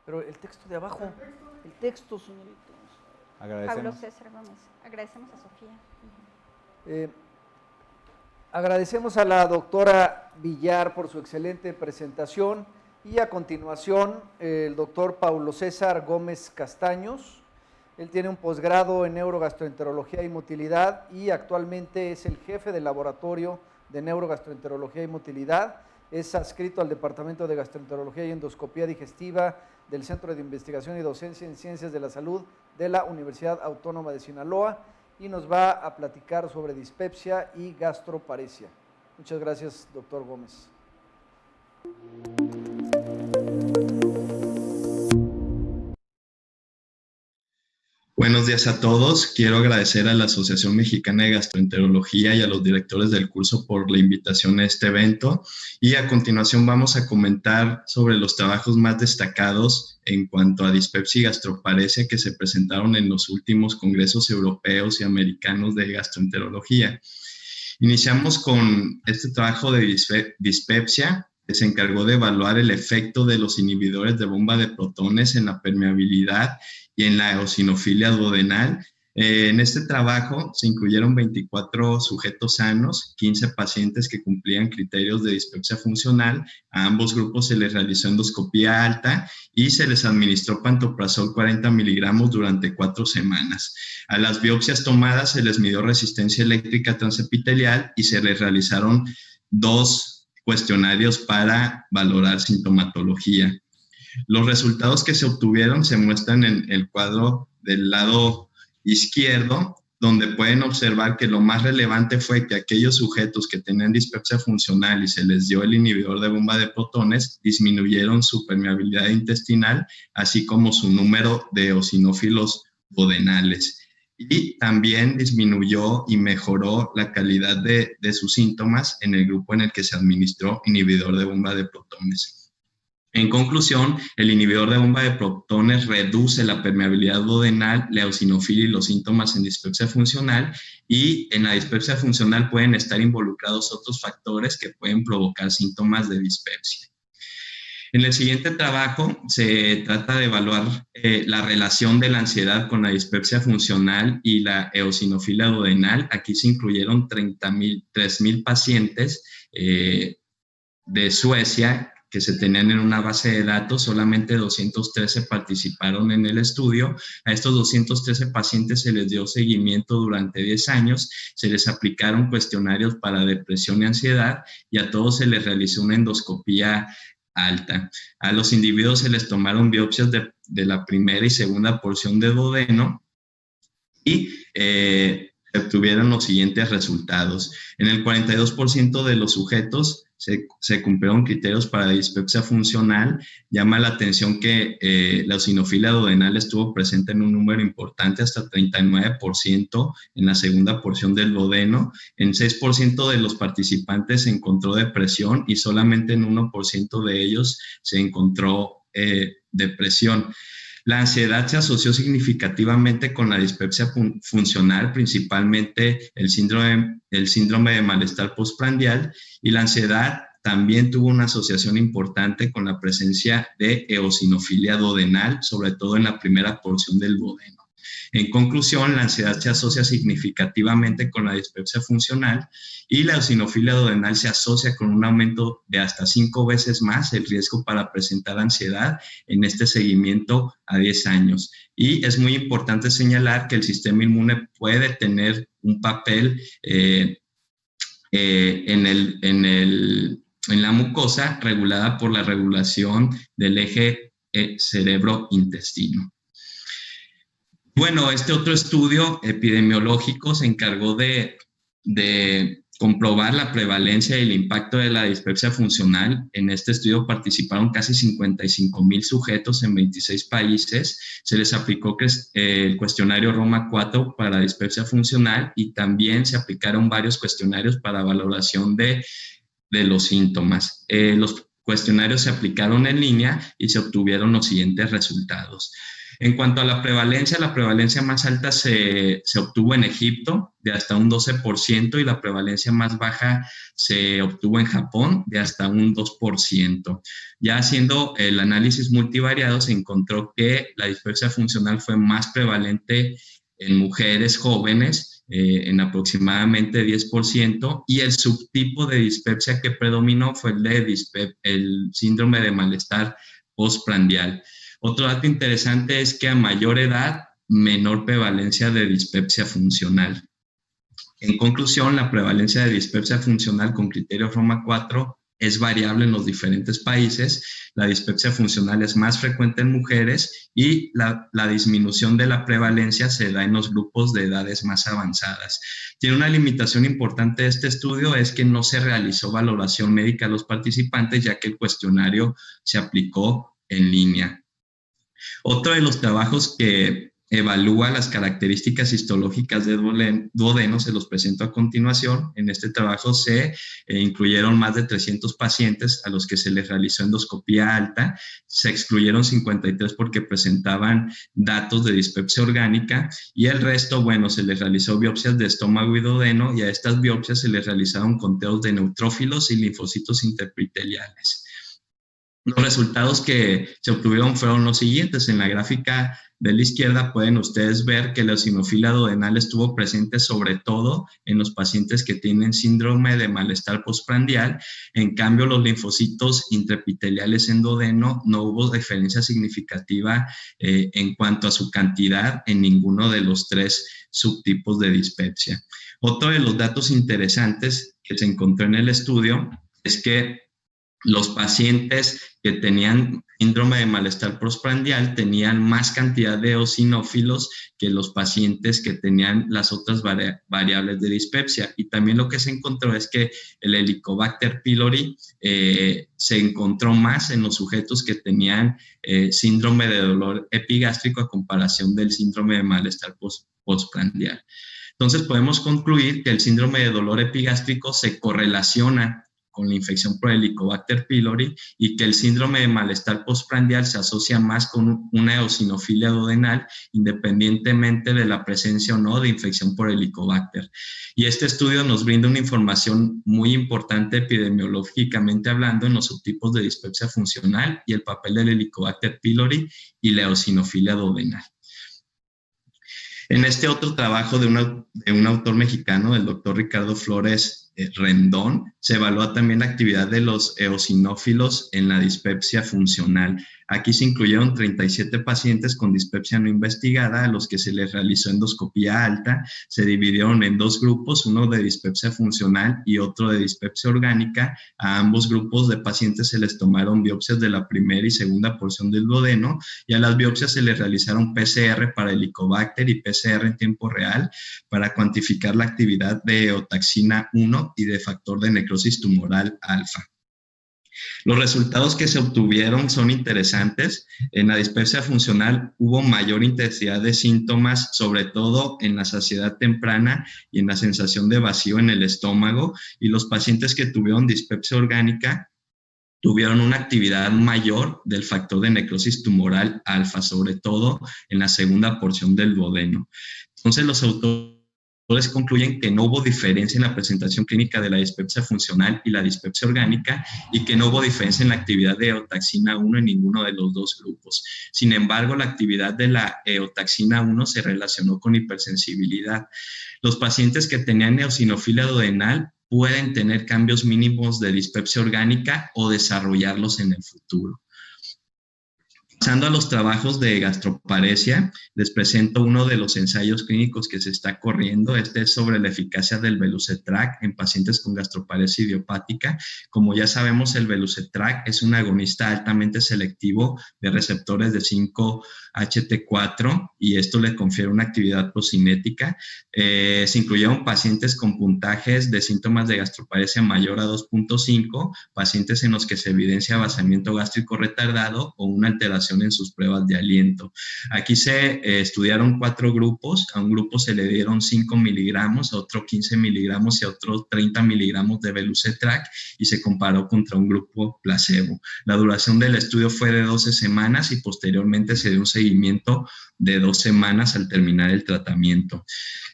Pero el texto de abajo, el texto, señoritos. Pablo César Gómez. Agradecemos a Sofía. Agradecemos a la doctora Villar por su excelente presentación y a continuación el doctor Paulo César Gómez Castaños. Él tiene un posgrado en neurogastroenterología y motilidad y actualmente es el jefe del laboratorio de neurogastroenterología y motilidad. Es adscrito al Departamento de Gastroenterología y Endoscopía Digestiva del Centro de Investigación y Docencia en Ciencias de la Salud de la Universidad Autónoma de Sinaloa y nos va a platicar sobre dispepsia y gastroparesia. Muchas gracias, doctor Gómez. Buenos días a todos. Quiero agradecer a la Asociación Mexicana de Gastroenterología y a los directores del curso por la invitación a este evento. Y a continuación vamos a comentar sobre los trabajos más destacados en cuanto a dispepsia y gastroparesia que se presentaron en los últimos congresos europeos y americanos de gastroenterología. Iniciamos con este trabajo de dispepsia, que se encargó de evaluar el efecto de los inhibidores de bomba de protones en la permeabilidad y en la eosinofilia duodenal. En este trabajo se incluyeron 24 sujetos sanos, 15 pacientes que cumplían criterios de dispepsia funcional. A ambos grupos se les realizó endoscopía alta y se les administró pantoprazol 40 miligramos durante 4 semanas. A las biopsias tomadas se les midió resistencia eléctrica transepitelial y se les realizaron 2 cuestionarios para valorar sintomatología. Los resultados que se obtuvieron se muestran en el cuadro del lado izquierdo, donde pueden observar que lo más relevante fue que aquellos sujetos que tenían dispepsia funcional y se les dio el inhibidor de bomba de protones disminuyeron su permeabilidad intestinal, así como su número de eosinófilos duodenales. Y también disminuyó y mejoró la calidad de sus síntomas en el grupo en el que se administró inhibidor de bomba de protones. En conclusión, el inhibidor de bomba de protones reduce la permeabilidad duodenal, la eosinofilia y los síntomas en dispepsia funcional, y en la dispepsia funcional pueden estar involucrados otros factores que pueden provocar síntomas de dispepsia. En el siguiente trabajo se trata de evaluar la relación de la ansiedad con la dispepsia funcional y la eosinofilia duodenal. Aquí se incluyeron 3,000 pacientes de Suecia que se tenían en una base de datos. Solamente 213 participaron en el estudio. A estos 213 pacientes se les dio seguimiento durante 10 años, se les aplicaron cuestionarios para depresión y ansiedad y a todos se les realizó una endoscopía alta. A los individuos se les tomaron biopsias de la primera y segunda porción de duodeno y se obtuvieron los siguientes resultados. En el 42% de los sujetos se cumplieron criterios para dispepsia funcional. Llama la atención que la eosinofilia duodenal estuvo presente en un número importante, hasta 39% en la segunda porción del duodeno. En 6% de los participantes se encontró depresión y solamente en 1% de ellos se encontró depresión. La ansiedad se asoció significativamente con la dispepsia funcional, principalmente el síndrome de malestar postprandial, y la ansiedad también tuvo una asociación importante con la presencia de eosinofilia duodenal, sobre todo en la primera porción del duodeno. En conclusión, la ansiedad se asocia significativamente con la dispepsia funcional y la eosinofilia duodenal se asocia con un aumento de hasta 5 veces más el riesgo para presentar ansiedad en este seguimiento a 10 años. Y es muy importante señalar que el sistema inmune puede tener un papel en la mucosa regulada por la regulación del eje cerebro-intestino. Bueno, este otro estudio epidemiológico se encargó de comprobar la prevalencia y el impacto de la dispepsia funcional. En este estudio participaron casi 55,000 sujetos en 26 países. Se les aplicó el cuestionario Roma 4 para dispepsia funcional y también se aplicaron varios cuestionarios para valoración de los síntomas. Los cuestionarios se aplicaron en línea y se obtuvieron los siguientes resultados. En cuanto a la prevalencia más alta se obtuvo en Egipto, de hasta un 12%, y la prevalencia más baja se obtuvo en Japón, de hasta un 2%. Ya haciendo el análisis multivariado, se encontró que la dispepsia funcional fue más prevalente en mujeres jóvenes, en aproximadamente 10%, y el subtipo de dispepsia que predominó fue el síndrome de malestar postprandial. Otro dato interesante es que a mayor edad, menor prevalencia de dispepsia funcional. En conclusión, la prevalencia de dispepsia funcional con criterio Roma 4 es variable en los diferentes países. La dispepsia funcional es más frecuente en mujeres y la disminución de la prevalencia se da en los grupos de edades más avanzadas. Tiene una limitación importante de este estudio, es que no se realizó valoración médica a los participantes, ya que el cuestionario se aplicó en línea. Otro de los trabajos que evalúa las características histológicas de duodeno se los presento a continuación. En este trabajo se incluyeron más de 300 pacientes a los que se les realizó endoscopía alta. Se excluyeron 53 porque presentaban datos de dispepsia orgánica, y el resto, bueno, se les realizó biopsias de estómago y duodeno, y a estas biopsias se les realizaron conteos de neutrófilos y linfocitos intraepiteliales. Los resultados que se obtuvieron fueron los siguientes. En la gráfica de la izquierda pueden ustedes ver que la eosinofilia duodenal estuvo presente sobre todo en los pacientes que tienen síndrome de malestar postprandial. En cambio, los linfocitos intraepiteliales en duodeno no hubo diferencia significativa en cuanto a su cantidad en ninguno de los tres subtipos de dispepsia. Otro de los datos interesantes que se encontró en el estudio es que los pacientes que tenían síndrome de malestar postprandial tenían más cantidad de eosinófilos que los pacientes que tenían las otras variables de dispepsia. Y también lo que se encontró es que el Helicobacter pylori se encontró más en los sujetos que tenían síndrome de dolor epigástrico a comparación del síndrome de malestar postprandial. Entonces podemos concluir que el síndrome de dolor epigástrico se correlaciona con la infección por Helicobacter pylori, y que el síndrome de malestar postprandial se asocia más con una eosinofilia duodenal, independientemente de la presencia o no de infección por Helicobacter. Y este estudio nos brinda una información muy importante epidemiológicamente hablando en los subtipos de dispepsia funcional y el papel del Helicobacter pylori y la eosinofilia duodenal. En este otro trabajo de un autor mexicano, el doctor Ricardo Flores Rendón, se evalúa también la actividad de los eosinófilos en la dispepsia funcional. Aquí se incluyeron 37 pacientes con dispepsia no investigada a los que se les realizó endoscopía alta. Se dividieron en dos grupos, uno de dispepsia funcional y otro de dispepsia orgánica. A ambos grupos de pacientes se les tomaron biopsias de la primera y segunda porción del duodeno, y a las biopsias se les realizaron PCR para Helicobacter y PCR en tiempo real para cuantificar la actividad de eotaxina 1 y de factor de necrosis tumoral alfa. Los resultados que se obtuvieron son interesantes. En la dispepsia funcional hubo mayor intensidad de síntomas, sobre todo en la saciedad temprana y en la sensación de vacío en el estómago, y los pacientes que tuvieron dispepsia orgánica tuvieron una actividad mayor del factor de necrosis tumoral alfa, sobre todo en la segunda porción del duodeno. Entonces, los autores concluyen que no hubo diferencia en la presentación clínica de la dispepsia funcional y la dispepsia orgánica, y que no hubo diferencia en la actividad de eotaxina 1 en ninguno de los dos grupos. Sin embargo, la actividad de la eotaxina 1 se relacionó con hipersensibilidad. Los pacientes que tenían eosinofilia duodenal pueden tener cambios mínimos de dispepsia orgánica o desarrollarlos en el futuro. Pasando a los trabajos de gastroparesia, les presento uno de los ensayos clínicos que se está corriendo. Este es sobre la eficacia del Belucetrac en pacientes con gastroparesia idiopática. Como ya sabemos, el Belucetrac es un agonista altamente selectivo de receptores de 5-HT4, y esto le confiere una actividad procinética. Se incluyeron pacientes con puntajes de síntomas de gastroparesia mayor a 2.5, pacientes en los que se evidencia vaciamiento gástrico retardado o una alteración mejoración en sus pruebas de aliento. Aquí se estudiaron 4 grupos. A un grupo se le dieron 5 miligramos, a otro 15 miligramos y a otro 30 miligramos de Velucetrac y se comparó contra un grupo placebo. La duración del estudio fue de 12 semanas y posteriormente se dio un seguimiento de 2 semanas al terminar el tratamiento.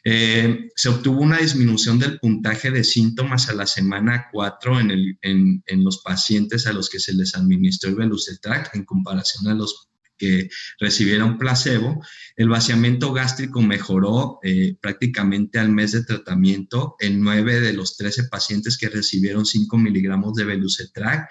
Se obtuvo una disminución del puntaje de síntomas a la semana 4 en los pacientes a los que se les administró el Velucetrac en comparación a los que recibieron placebo. El vaciamiento gástrico mejoró prácticamente al mes de tratamiento en 9 de los 13 pacientes que recibieron 5 miligramos de Velucetrac.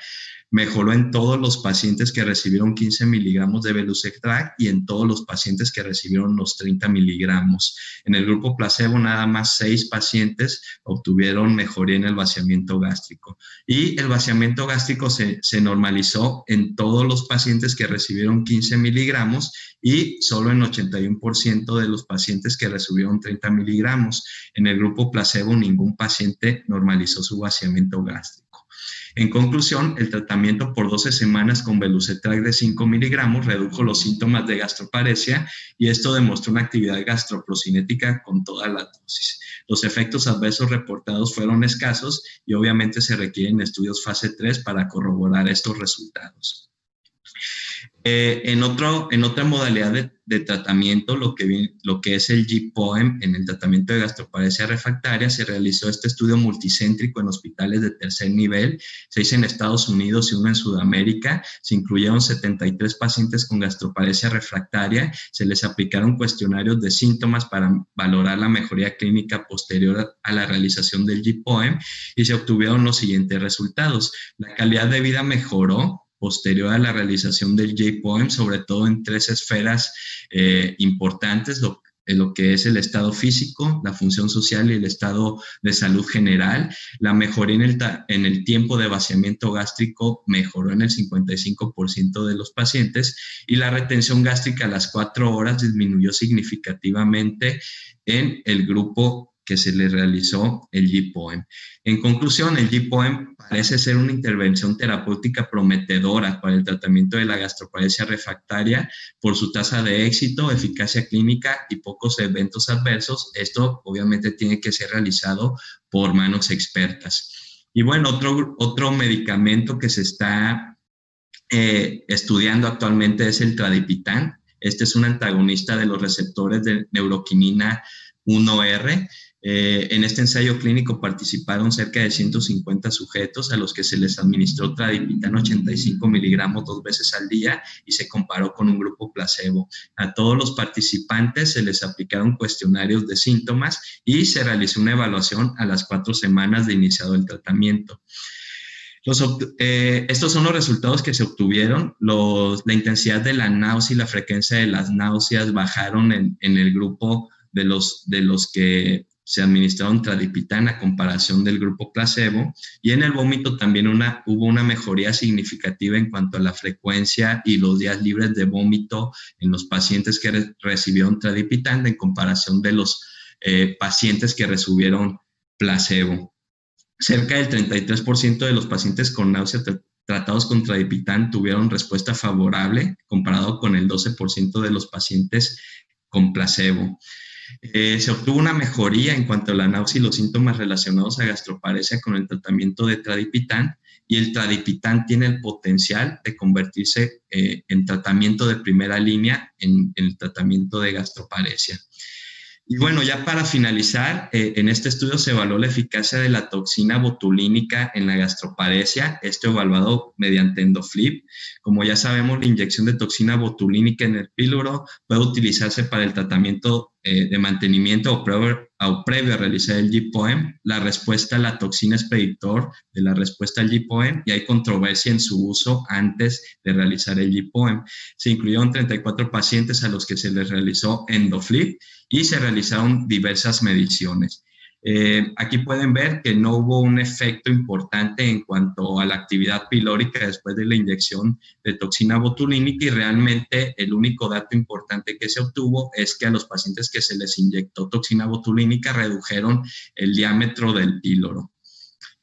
Mejoró en todos los pacientes que recibieron 15 miligramos de Velucetrac y en todos los pacientes que recibieron los 30 miligramos. En el grupo placebo, nada más 6 pacientes obtuvieron mejoría en el vaciamiento gástrico. Y el vaciamiento gástrico se normalizó en todos los pacientes que recibieron 15 miligramos y solo en 81% de los pacientes que recibieron 30 miligramos. En el grupo placebo, ningún paciente normalizó su vaciamiento gástrico. En conclusión, el tratamiento por 12 semanas con Velucetrac de 5 miligramos redujo los síntomas de gastroparesia y esto demostró una actividad gastroprocinética con toda la dosis. Los efectos adversos reportados fueron escasos y obviamente se requieren estudios fase 3 para corroborar estos resultados. En otra modalidad de tratamiento, lo que es el G-POEM, en el tratamiento de gastroparesia refractaria, se realizó este estudio multicéntrico en hospitales de tercer nivel, 6 en Estados Unidos y 1 en Sudamérica. Se incluyeron 73 pacientes con gastroparesia refractaria, se les aplicaron cuestionarios de síntomas para valorar la mejoría clínica posterior a la realización del G-POEM y se obtuvieron los siguientes resultados. La calidad de vida mejoró posterior a la realización del G-POEM, sobre todo en 3 esferas importantes, lo que es el estado físico, la función social y el estado de salud general. La mejoría en el tiempo de vaciamiento gástrico mejoró en el 55% de los pacientes y la retención gástrica a las 4 horas disminuyó significativamente en el grupo que se le realizó el G-POEM. En conclusión, el G-POEM parece ser una intervención terapéutica prometedora para el tratamiento de la gastroparesia refractaria por su tasa de éxito, eficacia clínica y pocos eventos adversos. Esto obviamente tiene que ser realizado por manos expertas. Y bueno, otro medicamento que se está estudiando actualmente es el Tradipitant. Este es un antagonista de los receptores de neuroquinina 1R. En este ensayo clínico participaron cerca de 150 sujetos a los que se les administró Tradipitant 85 miligramos 2 veces al día y se comparó con un grupo placebo. A todos los participantes se les aplicaron cuestionarios de síntomas y se realizó una evaluación a las 4 semanas de iniciado el tratamiento. Estos son los resultados que se obtuvieron. La intensidad de la náusea y la frecuencia de las náuseas bajaron en el grupo de los que se administraron Tradipitant a comparación del grupo placebo, y en el vómito también hubo una mejoría significativa en cuanto a la frecuencia y los días libres de vómito en los pacientes que recibieron Tradipitant en comparación de los pacientes que recibieron placebo. Cerca del 33% de los pacientes con náusea tratados con Tradipitant tuvieron respuesta favorable comparado con el 12% de los pacientes con placebo. Se obtuvo una mejoría en cuanto a la náusea y los síntomas relacionados a gastroparesia con el tratamiento de Tradipitant, y el Tradipitant tiene el potencial de convertirse en tratamiento de primera línea en el tratamiento de gastroparesia. Y bueno, ya para finalizar, en este estudio se evaluó la eficacia de la toxina botulínica en la gastroparesia, esto evaluado mediante EndoFlip. Como ya sabemos, la inyección de toxina botulínica en el píloro puede utilizarse para el tratamiento de mantenimiento o previo a realizar el G-POEM. La respuesta a la toxina es predictor de la respuesta al G-POEM y hay controversia en su uso antes de realizar el G-POEM. Se incluyeron 34 pacientes a los que se les realizó EndoFlip y se realizaron diversas mediciones. Aquí pueden ver que no hubo un efecto importante en cuanto a la actividad pilórica después de la inyección de toxina botulínica, y realmente el único dato importante que se obtuvo es que a los pacientes que se les inyectó toxina botulínica redujeron el diámetro del píloro.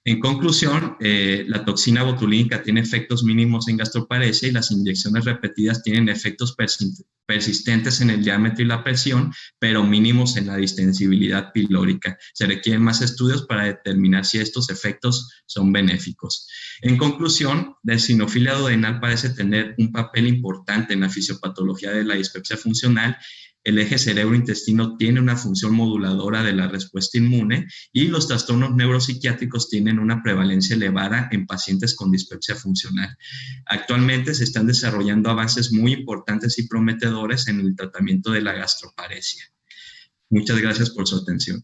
En conclusión, la toxina botulínica tiene efectos mínimos en gastroparesia y las inyecciones repetidas tienen efectos persistentes en el diámetro y la presión, pero mínimos en la distensibilidad pilórica. Se requieren más estudios para determinar si estos efectos son benéficos. En conclusión, la eosinofilia duodenal parece tener un papel importante en la fisiopatología de la dispepsia funcional. El eje cerebro-intestino tiene una función moduladora de la respuesta inmune y los trastornos neuropsiquiátricos tienen una prevalencia elevada en pacientes con dispepsia funcional. Actualmente se están desarrollando avances muy importantes y prometedores en el tratamiento de la gastroparesia. Muchas gracias por su atención.